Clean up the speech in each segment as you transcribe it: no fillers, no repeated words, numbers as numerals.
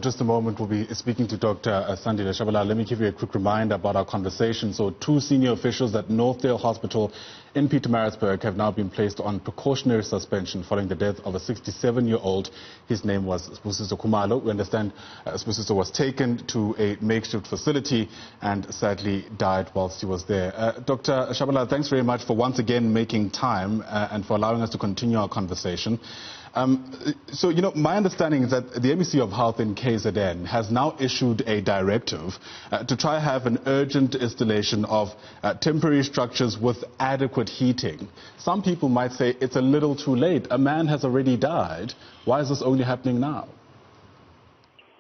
Just a moment, we'll be speaking to Dr. Sandile Tshabalala. Let me give you a quick reminder about our conversation. So 2 senior officials at Northdale Hospital in Pietermaritzburg have now been placed on precautionary suspension following the death of a 67-year-old. His name was Sibisiso Khumalo. We understand Sibisiso was taken to a makeshift facility and sadly died whilst he was there. Dr. Tshabalala, thanks very much for once again making time and for allowing us to continue our conversation. So, my understanding is that the MEC of Health in KZN has now issued a directive to try have an urgent installation of temporary structures with adequate heating. Some people might say it's a little too late. A man has already died. Why is this only happening now?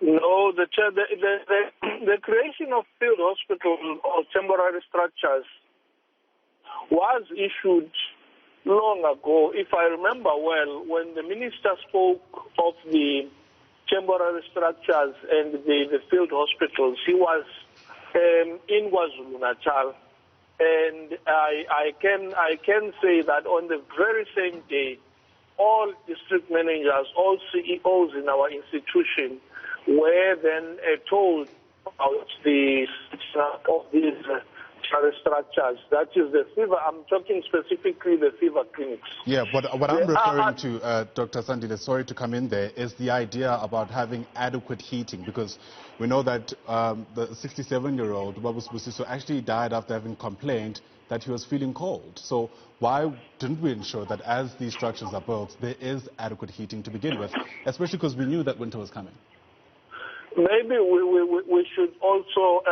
No, the creation of field hospitals or temporary structures was issued long ago. If I remember well, when the minister spoke of the temporary structures and the field hospitals, he was in KwaZulu-Natal, and I can say that on the very same day, all district managers, all CEOs in our institution were then told about the of these structures. That is the fever. I'm talking specifically the fever clinics. Yeah, but what I'm referring to, Dr. Sandile, sorry to come in there, is the idea about having adequate heating, because we know that the 67-year-old Babu Sibisiso actually died after having complained that he was feeling cold. So why didn't we ensure that as these structures are built, there is adequate heating to begin with, especially because we knew that winter was coming? Maybe we should also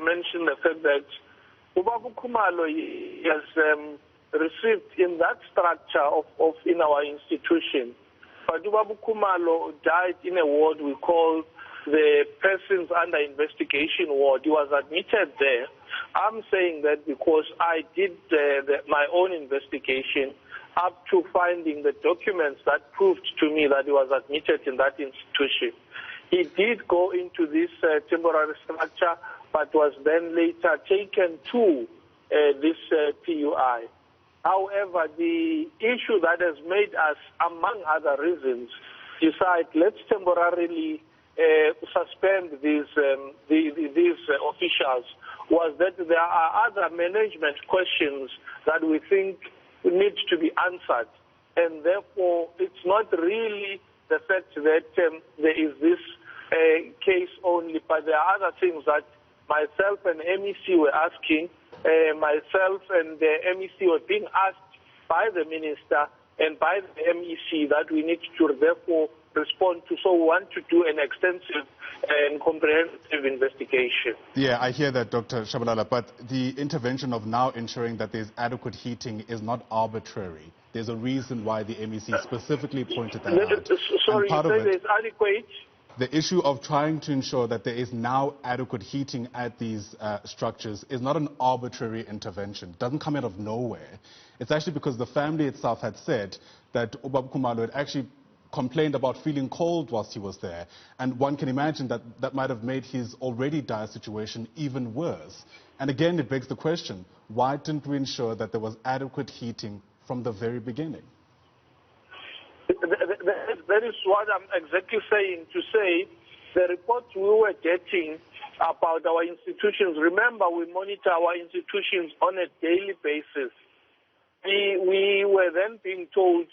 mention the fact that Babu Khumalo has received in that structure of in our institution. But Babu Khumalo died in a ward we call the Persons Under Investigation ward. He was admitted there. I'm saying that because I did my own investigation up to finding the documents that proved to me that he was admitted in that institution. He did go into this temporary structure, but was then later taken to this PUI. However, the issue that has made us, among other reasons, decide let's temporarily suspend these officials was that there are other management questions that we think need to be answered, and therefore it's not really the fact that there is this case only, but there are other things that myself and MEC were asking. Myself and the MEC were being asked by the minister and by the MEC that we need to therefore respond to. So we want to do an extensive and comprehensive investigation. Yeah, I hear that, Dr. Tshabalala, but the intervention of now ensuring that there's adequate heating is not arbitrary. There's a reason why the MEC specifically pointed that out. Sorry, you say there's adequate? The issue of trying to ensure that there is now adequate heating at these structures is not an arbitrary intervention. It doesn't come out of nowhere. It's actually because the family itself had said that Babu Khumalo had actually complained about feeling cold whilst he was there. And one can imagine that that might have made his already dire situation even worse. And again, it begs the question, why didn't we ensure that there was adequate heating from the very beginning? That is what I'm exactly saying, to say the reports we were getting about our institutions. Remember, we monitor our institutions on a daily basis. We were then being told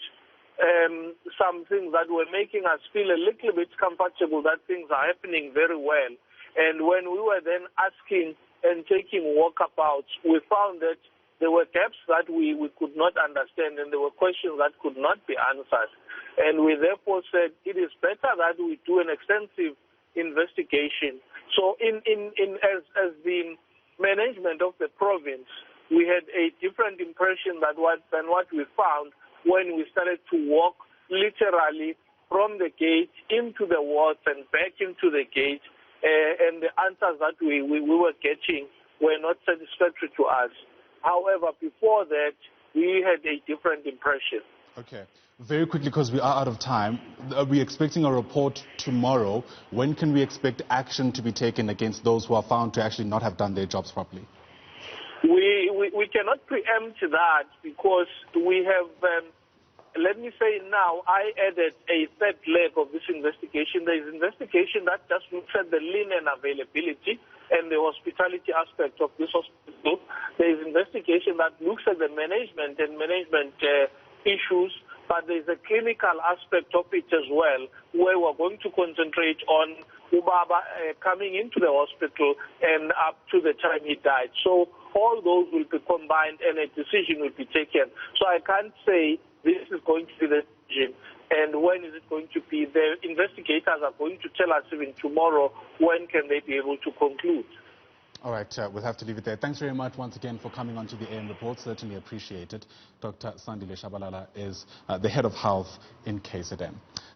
some things that were making us feel a little bit comfortable that things are happening very well. And when we were then asking and taking walkabouts, we found that there were gaps that we could not understand, and there were questions that could not be answered. And we therefore said it is better that we do an extensive investigation. So as the management of the province, we had a different impression than what we found when we started to walk literally from the gate into the wards and back into the gate, and the answers that we were getting were not satisfactory to us. However, before that, we had a different impression. Okay. Very quickly, because we are out of time, are we expecting a report tomorrow? When can we expect action to be taken against those who are found to actually not have done their jobs properly? We cannot preempt that because we have let me say now, I added a third leg of this investigation. There is investigation that just looks at the linen availability and the hospitality aspect of this hospital. There is investigation that looks at the management and management issues, but there is a clinical aspect of it as well, where we're going to concentrate on Ubaba coming into the hospital and up to the time he died. So all those will be combined and a decision will be taken. So I can't say this is going to be the decision and when is it going to be. The investigators are going to tell us even tomorrow when can they be able to conclude. All right, we'll have to leave it there. Thanks very much once again for coming on to the AM Report. Certainly appreciate it. Dr. Sandile Tshabalala is the head of health in KZN.